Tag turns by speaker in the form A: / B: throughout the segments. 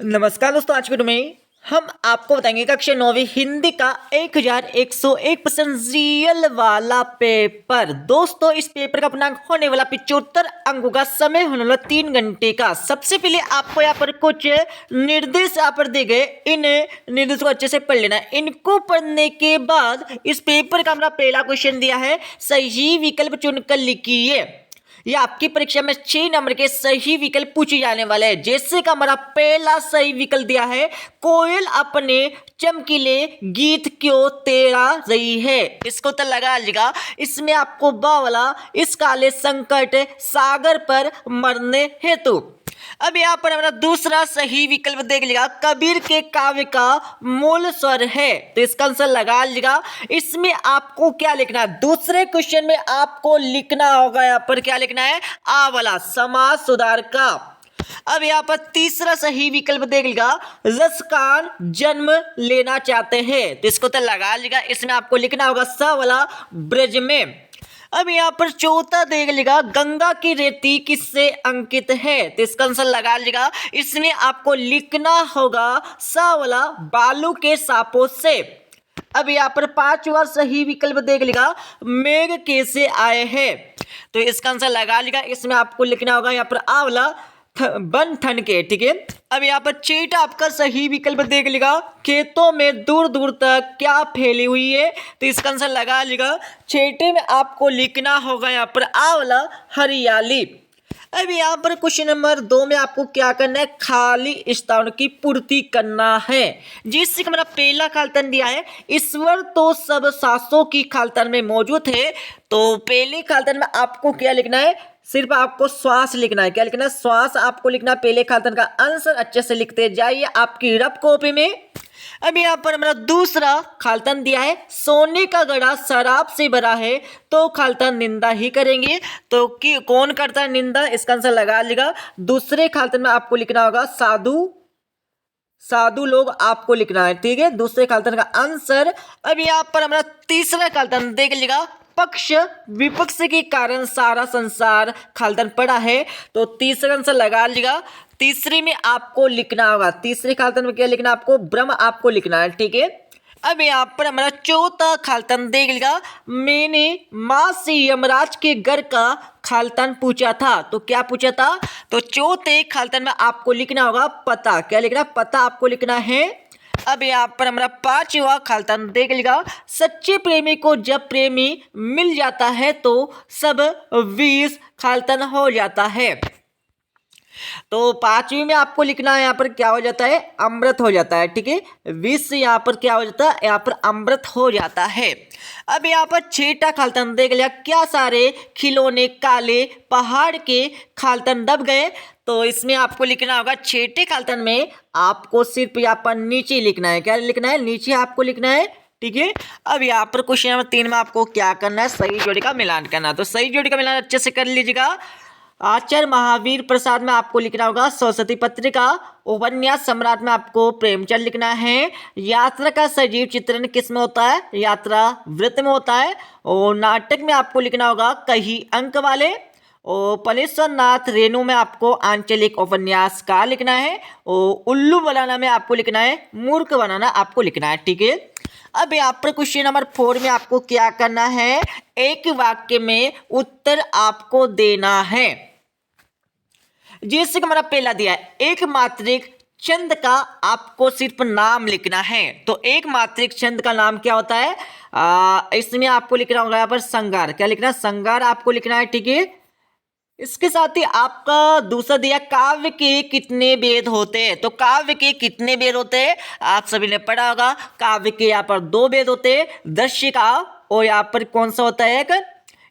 A: नमस्कार दोस्तों, आज की वीडियो में हम आपको बताएंगे कक्षा 9वीं हिंदी का 1101% रियल वाला पेपर। दोस्तों, इस पेपर का पूर्णांक होने वाला 75 अंकों का, समय होने वाला 3 घंटे का। सबसे पहले आपको यहाँ पर कुछ निर्देश यहाँ पर दिए गए, इन निर्देशों को अच्छे से पढ़ लेना है। इनको पढ़ने के बाद इस पेपर का हमारा पहला क्वेश्चन दिया है, सही विकल्प चुनकर लिखिए। ये आपकी परीक्षा में 6 नंबर के सही विकल्प पूछे जाने वाले हैं। जैसे कि हमारा पहला सही विकल्प दिया है, कोयल अपने चमकीले गीत क्यों तेरा रही है। इसको तो लगा लीजिएगा, इसमें आपको बा वाला, इस काले संकट सागर पर मरने हेतु। अब यहाँ पर हमारा दूसरा सही विकल्प देख लीजिएगा, कबीर के काव्य का मूल स्वर है। तो इसका आंसर लगा लीजिएगा। इसमें आपको क्या लिखना है, दूसरे क्वेश्चन में आपको लिखना होगा, यहाँ पर क्या लिखना है, आ वाला समाज सुधार का। अब यहाँ पर तीसरा सही विकल्प देख लीजिएगा, रसकान जन्म लेना चाहते हैं। तो इसको तो लगा लीजिएगा, इसमें आपको लिखना होगा स वाला ब्रज में। अब यहाँ पर चौथा देख लीजिएगा, गंगा की रेती किससे अंकित है। तो इसका आंसर लगा लीजिएगा, इसमें आपको लिखना होगा सा वाला बालू के सांपों से। अब यहाँ पर पांचवा सही विकल्प देख लीजिएगा, मेघ कैसे आए हैं। तो इसका आंसर लगा लीजिएगा, इसमें आपको लिखना होगा यहाँ पर आ वाला बन ठन के। ठीक है। अब यहाँ पर छठा आपका सही विकल्प देख लीजिएगा, खेतों में दूर दूर तक क्या फैली हुई है। तो इसका आंसर लगा लीजिएगा, छठे में आपको लिखना होगा यहाँ पर आ वाला हरियाली। अब यहाँ पर क्वेश्चन नंबर 2 में आपको क्या करना है, खाली स्थान की पूर्ति करना है। जिससे हमारा पहला खालतन दिया है, ईश्वर तो सब सांसों की खालतन में मौजूद है। तो पहले खालतन में आपको क्या लिखना है, सिर्फ आपको श्वास लिखना है। क्या लिखना है, श्वास आपको लिखना है। पहले खालतन का आंसर अच्छे से लिखते जाइए आपकी रफ कॉपी में। अब यहाँ पर हमारा दूसरा खालतन दिया है, सोने का घड़ा शराब से भरा है तो खालतन निंदा ही करेंगे। तो कि कौन करता है निंदा, इसका आंसर लगा लीजिएगा। दूसरे खालतन में आपको लिखना होगा साधु लोग आपको लिखना है। ठीक है, दूसरे खालतन का आंसर। अब यहाँ पर हमारा तीसरा खालतन देख लीजिएगा, पक्ष विपक्ष के कारण सारा संसार खालतन पड़ा है। तो तीसरा आंसर लगा लीजिएगा। तीसरे में आपको लिखना होगा, तीसरे खालतन में क्या लिखना है, आपको ब्रह्म आपको लिखना है। ठीक है। अब यहाँ पर हमारा चौथा खालतन देख लीजिएगा, मैंने माँ से यमराज के घर का खालतन पूछा था। तो क्या पूछा था, तो चौथे खालतन में आपको लिखना होगा पता। क्या लिखना, पता आपको लिखना है। अब यहाँ पर हमारा पांचवा खालतन देख लीजिएगा, सच्चे प्रेमी को जब प्रेमी मिल जाता है तो सब विष खालतन हो जाता है। तो पांचवी में आपको लिखना है, यहाँ पर क्या हो जाता है, अमृत हो जाता है। ठीक है, विष यहाँ पर क्या हो जाता है, यहाँ पर अमृत हो जाता है। अब यहाँ पर छठा खालतन देख लिया, क्या सारे खिलौने काले पहाड़ के खालतन दब गए। तो इसमें आपको लिखना होगा, छठे खालतन में आपको सिर्फ यहाँ पर नीचे लिखना है। क्या लिखना है, नीचे आपको लिखना है। ठीक है। अब यहाँ पर क्वेश्चन नंबर 3 में आपको क्या करना है, सही जोड़ी का मिलान करना। तो सही जोड़ी का मिलान अच्छे से कर लीजिएगा। आचार्य महावीर प्रसाद में आपको लिखना होगा सरस्वती पत्रिका। उपन्यास सम्राट में आपको प्रेमचंद लिखना है। यात्रा का सजीव चित्रण किस में होता है, यात्रा वृत्त में होता है। और नाटक में आपको लिखना होगा कहीं अंक वाले। और पलेश्वर नाथ रेणु में आपको आंचलिक उपन्यास का लिखना है। और उल्लू बनाना में आपको लिखना है, मूर्ख बनाना आपको लिखना है। ठीक है। अब यहाँ पर क्वेश्चन नंबर 4 में आपको क्या करना है, एक वाक्य में उत्तर आपको देना है। जैसे कि हमारा पहला दिया है, एक मात्रिक छंद का आपको सिर्फ नाम लिखना है। तो एक मात्रिक छंद का नाम क्या होता है, इसमें आपको लिखना होगा यहाँ पर संगार। क्या लिखना है, संगार आपको लिखना है। ठीक है। इसके साथ ही आपका दूसरा दिया, काव्य के कितने भेद होते हैं। तो काव्य के कितने भेद होते हैं, आप सभी ने पढ़ा होगा। काव्य के यहाँ पर 2 भेद होते हैं, दृश्य काव्य और यहाँ पर कौन सा होता है, एक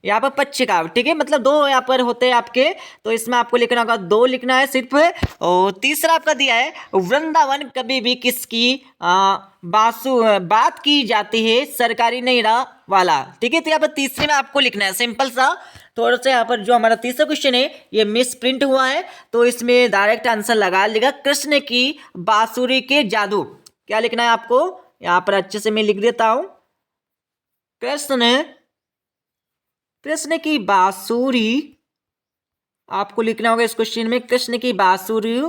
A: यहाँ पर पक्ष काव्य। ठीक है, मतलब 2 यहाँ पर होते हैं आपके। तो इसमें आपको लिखना होगा 2 लिखना है सिर्फ। और तीसरा आपका दिया है, वृंदावन कभी भी किसकी बात की जाती है, सरकारी नहीं रहा वाला। ठीक है। तो यहाँ पर तीसरे में आपको लिखना है, सिंपल सा। थोड़ा सा यहाँ पर जो हमारा तीसरा क्वेश्चन है ये मिस प्रिंट हुआ है, तो इसमें डायरेक्ट आंसर लगा लेगा, कृष्ण की बांसुरी के जादू। क्या लिखना है आपको, यहाँ पर अच्छे से मैं लिख देता हूं, कृष्ण की बांसुरी आपको लिखना होगा इस क्वेश्चन में, कृष्ण की बांसुरी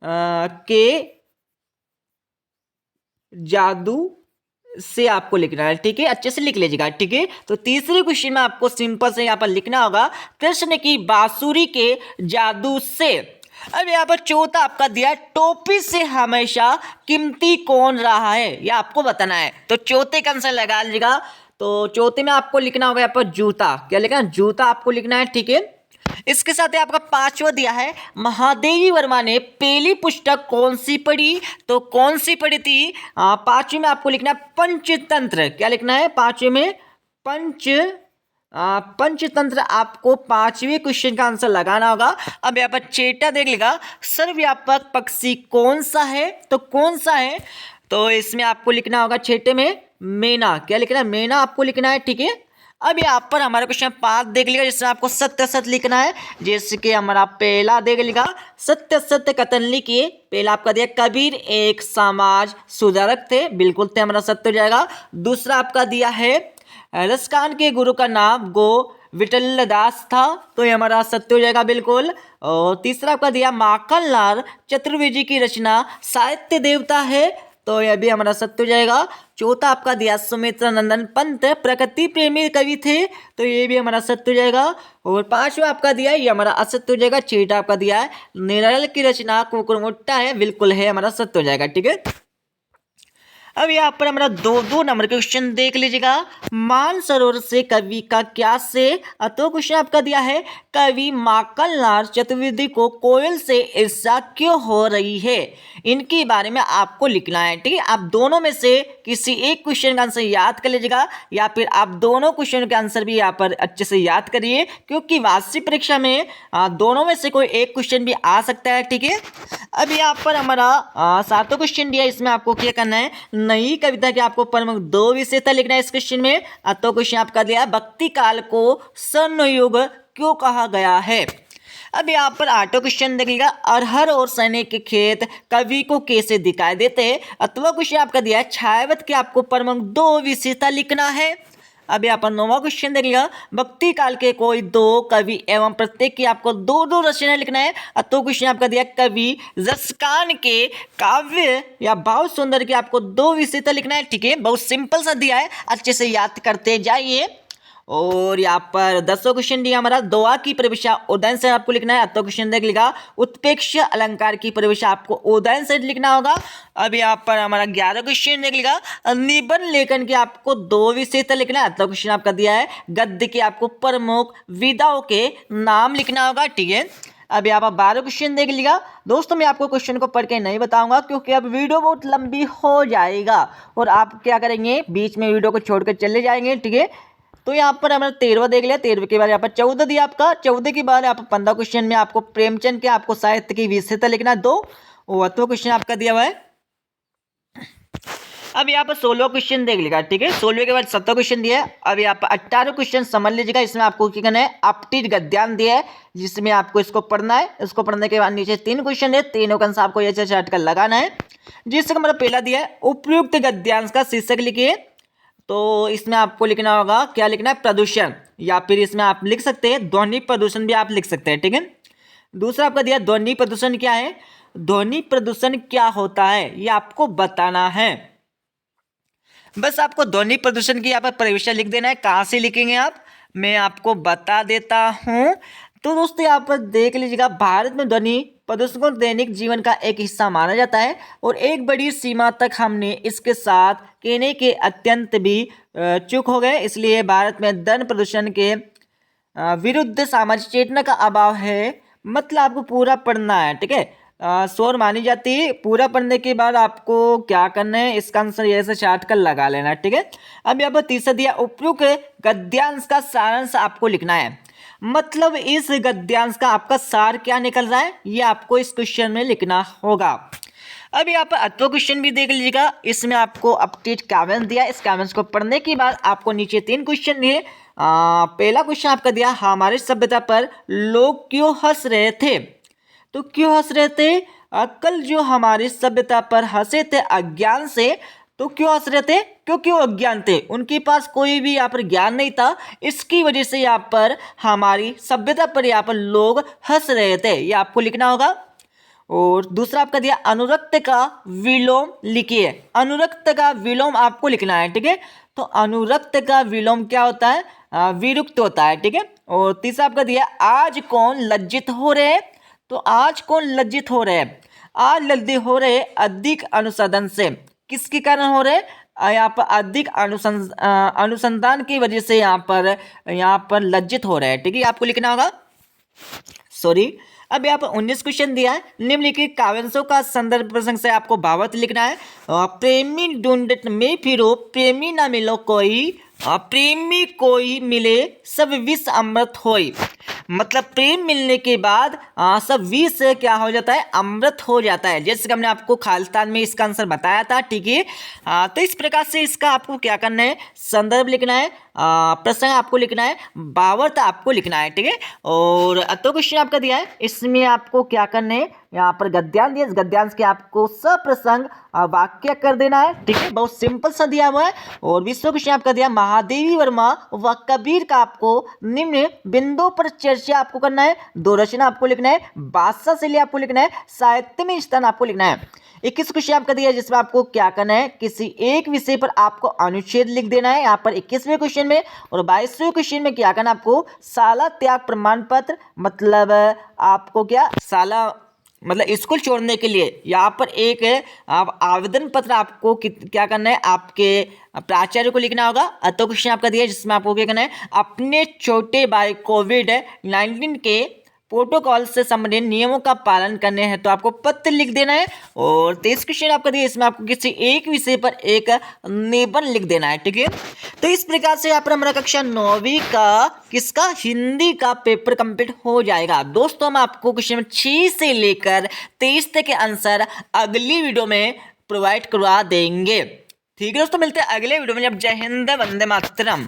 A: के जादू से आपको लिखना है, ठीक है, अच्छे से लिख लीजिएगा, ठीक है। तो तीसरे क्वेश्चन में आपको सिंपल से यहाँ पर लिखना होगा कृष्ण की बांसुरी के जादू से। अब यहाँ पर चौथा आपका दिया है टोपी से हमेशा कीमती कौन रहा है, ये आपको बताना है। तो चौथे का आंसर लगा लीजिएगा। तो चौथे में आपको लिखना होगा यहाँ पर जूता, क्या लिखना है, जूता आपको लिखना है, ठीक है। इसके साथ ही आपका पांचवा दिया है महादेवी वर्मा ने पहली पुस्तक कौन सी पढ़ी, तो कौन सी पढ़ी थी, पांचवें में आपको लिखना है पंचतंत्र, क्या लिखना है पांचवें में पंचतंत्र आपको पांचवें क्वेश्चन का आंसर लगाना होगा। अब यहाँ पर चेटा देख लेगा सर्वव्यापक पक्षी कौन सा है, तो कौन सा है, तो इसमें आपको लिखना होगा छठे में मैना, क्या लिखना है, मैना आपको लिखना है, ठीक है। अब यहाँ पर हमारा क्वेश्चन 5 देख लिया जिसमें आपको सत्य सत्य लिखना है। जैसे कि हमारा पहला देख लिखा सत्य सत्य कथन लिखिए। पहला आपका दिया कबीर एक समाज सुधारक थे, बिल्कुल थे, हमारा सत्य हो जाएगा। दूसरा आपका दिया है रसकान के गुरु का नाम गो विठल दास था, तो ये हमारा सत्य हो जाएगा बिल्कुल। और तीसरा आपका दिया माखनलाल चतुर्वेदी की रचना साहित्य देवता है, तो यह भी हमारा सत्य हो जाएगा। चौथा आपका दिया सुमित्रा नंदन पंत प्रकृति प्रेमी कवि थे, तो ये भी हमारा सत्य हो जाएगा। और पांचवा आपका दिया ये हमारा असत्य हो जाएगा। छठा आपका दिया है निराल की रचना कुकुरमुट्टा है, बिल्कुल है, हमारा सत्य हो जाएगा, ठीक है। अब यहाँ पर हमारा 2-2 नंबर के क्वेश्चन देख लीजिएगा। मानसरोवर से कवि का क्या से, तो क्वेश्चन आपका दिया है कवि माखनलाल चतुर्वेदी को कोयल से ईर्ष्या क्यों हो रही है, इनके बारे में आपको लिखना है, ठीक है। आप दोनों में से किसी एक क्वेश्चन का आंसर याद कर लीजिएगा, या फिर आप दोनों क्वेश्चन के आंसर भी यहाँ पर अच्छे से याद करिए, क्योंकि वार्षिक परीक्षा में दोनों में से कोई एक क्वेश्चन भी आ सकता है, ठीक है। अब यहाँ पर हमारा 7वां क्वेश्चन दिया, इसमें आपको क्या करना है, नई कविता के आपको प्रमुख 2 विशेषता लिखना है इस क्वेश्चन में। तो क्वेश्चन आपका दिया भक्ति काल को स्वर्णयुग क्यों कहा गया है। अब यहाँ पर 8वां क्वेश्चन देखिएगा अरहर और चने के खेत कवि को कैसे दिखाई देते हैं। अथवा क्वेश्चन आपका दिया है छायावत के आपको प्रमुख 2 विशेषता लिखना है। अब यहाँ पर 9वां क्वेश्चन देखिएगा भक्ति काल के कोई 2 कवि एवं प्रत्येक की आपको 2-2 रचना लिखना है। तो क्वेश्चन आपका दिया कवि रसकान के काव्य या भाव सुंदर के आपको 2 विशेषता लिखना है, ठीक है। बहुत सिंपल सा दिया है, अच्छे से याद करते जाइए। और यहाँ पर 10वां क्वेश्चन दिया हमारा दोहा की परिभाषा उदयन से आपको लिखना है। तो क्वेश्चन देख लिखा उत्प्रेक्ष अलंकार की परिभाषा आपको उदयन से लिखना होगा। अब यहाँ पर हमारा 11वां क्वेश्चन देख लिखा निबंध लेखन के आपको 2 विशेषता लिखना है। तो क्वेश्चन आपका दिया है गद्य के आपको प्रमुख विधाओं के नाम लिखना होगा, ठीक है। अब यहाँ पर 12वां क्वेश्चन देख लिया दोस्तों। मैं आपको क्वेश्चन को पढ़ के नहीं बताऊंगा क्योंकि अब वीडियो बहुत लंबी हो जाएगा और आप क्या करेंगे बीच में वीडियो को छोड़कर चले जाएंगे, ठीक है। तो यहाँ पर हमारा 13वां देख लिया, 13वें के बाद यहाँ पर 14 दिया आपका, 14 के बाद यहाँ पर 15 क्वेश्चन में आपको प्रेमचंद के आपको साहित्य की विशेषता लिखना 2। और 8वां क्वेश्चन आपका दिया हुआ है। अब यहाँ पर 16वां क्वेश्चन देख लीजिएगा, ठीक है। 16वें के बाद 17वां क्वेश्चन दिया है। अब यहाँ पर 18वां क्वेश्चन समझ लीजिएगा, इसमें आपको क्या करना है अपटीट गद्यांश दिया है जिसमें आपको इसको पढ़ना है। इसको पढ़ने के बाद नीचे 3 क्वेश्चन है, तीनों का आंसर आपको ऐसे चार्ट कर लगाना है। जिसका हमारा पहला दिया है उपयुक्त गद्यांश का शीर्षक लिखिए। तो इसमें आपको लिखना होगा क्या लिखना है प्रदूषण, या फिर इसमें आप लिख सकते हैं ध्वनि प्रदूषण भी आप लिख सकते हैं, ठीक है। दूसरा आपका दिया ध्वनि प्रदूषण क्या है, ध्वनि प्रदूषण क्या होता है ये आपको बताना है। बस आपको ध्वनि प्रदूषण की यहाँ पर परिभाषा लिख देना है। कहाँ से लिखेंगे आप, मैं आपको बता देता हूँ। तो दोस्तों यहाँ पर देख लीजिएगा भारत में ध्वनि प्रदूषण को दैनिक जीवन का एक हिस्सा माना जाता है और एक बड़ी सीमा तक हमने इसके साथ कहने के अत्यंत भी चूक हो गए। इसलिए भारत में ध्वनि प्रदूषण के विरुद्ध सामाजिक चेतना का अभाव है। मतलब आपको पूरा पढ़ना है, ठीक है। शोर मानी जाती है। पूरा पढ़ने के बाद आपको क्या करना है इसका आंसर ऐसे चार्ट कर लगा लेना, ठीक है। अब यहाँ पर तीसरा दिया उपयुक्त गद्यांश का सारांश आपको लिखना है। मतलब इस गद्यांश का आपका सार क्या निकल रहा है ये आपको इस क्वेश्चन में लिखना होगा। अब यहाँ पर 8वां क्वेश्चन भी देख लीजिएगा, इसमें आपको अपडेट काव्यांश दिया। इस काव्यांश को पढ़ने के बाद आपको नीचे 3 क्वेश्चन दिए। पहला क्वेश्चन आपका दिया हमारी सभ्यता पर लोग क्यों हंस रहे थे। तो क्यों हंस रहे थे, कल जो हमारी सभ्यता पर हंसे थे अज्ञान से। तो क्यों हंस रहे थे, क्योंकि वो अज्ञान थे, उनके पास कोई भी यहाँ पर ज्ञान नहीं था। इसकी वजह से यहाँ पर हमारी सभ्यता पर यहाँ पर लोग हंस रहे थे, ये आपको लिखना होगा। और दूसरा आपका दिया अनुरक्त का विलोम लिखिए। अनुरक्त का विलोम आपको लिखना है, ठीक है। तो अनुरक्त का विलोम क्या होता है? विरुक्त होता है, ठीक है। और तीसरा आपका दिया आज कौन लज्जित हो रहे? तो आज कौन लज्जित हो रहे हैं? आज लज्जित हो रहे अधिक अनुसंधान से। किसके कारण हो रहे? यहाँ पर अधिक अनुसंधान की वजह से यहाँ पर लज्जित हो रहे हैं, ठीक है। आपको लिखना होगा, सॉरी। अब यहाँ पर 19 क्वेश्चन दिया है। निम्नलिखित काव्यांशों का संदर्भ प्रसंग से आपको भावार्थ लिखना है। प्रेमी ढूंढत में फिरो, प्रेमी ना मिलो कोई, प्रेमी कोई मिले सब विष अमृत होई। मतलब प्रेम मिलने के बाद सब विष क्या हो जाता है? अमृत हो जाता है। जैसे कि हमने आपको खालिस्तान में इसका आंसर बताया था, ठीक है। तो इस प्रकार से इसका आपको क्या करना है? संदर्भ लिखना है, प्रसंग आपको लिखना है, भावार्थ आपको लिखना है, ठीक है। और तो क्वेश्चन आपका दिया है, इसमें आपको क्या करना है? यहाँ पर गद्यांश दिया, गद्यांश के आपको सप्रसंग वाक्य कर देना है, ठीक है। बहुत सिंपल सा दिया हुआ है। और 20वां क्वेश्चन आपका दिया महादेवी वर्मा व कबीर का आपको निम्न बिंदु पर चर्चा आपको करना है। दो रचना आपको लिखना है, बादशाह शैली आपको लिखना है, साहित्य में स्थान आपको लिखना है। 21 क्वेश्चन आपका दिया जिसमें आपको क्या करना है? किसी एक विषय पर आपको अनुच्छेद लिख देना है यहाँ पर 21वें क्वेश्चन में। और 22वें क्वेश्चन में क्या करना है? आपको शाला त्याग प्रमाण पत्र, मतलब आपको क्या शाला मतलब स्कूल छोड़ने के लिए यहाँ पर एक आप आवेदन पत्र आपको क्या करना है? आपके प्राचार्य को लिखना होगा। तो क्वेश्चन आपका दिया जिसमें आपको क्या करना है? अपने छोटे भाई कोविड-19 के प्रोटोकॉल से संबंधित नियमों का पालन करने हैं, तो आपको पत्र लिख देना है। और 23 क्वेश्चन आपका दिया, इसमें आपको किसी एक विषय पर एक निबंध लिख देना है, ठीक है। तो इस प्रकार से यहाँ पर हमारा कक्षा 9वीं का किसका हिंदी का पेपर कंप्लीट हो जाएगा। दोस्तों हम आपको क्वेश्चन 6 से लेकर 23 तक के आंसर अगली वीडियो में प्रोवाइड करवा देंगे, ठीक है दोस्तों। मिलते हैं अगले वीडियो में। जब जय हिंद, वंदे मातरम।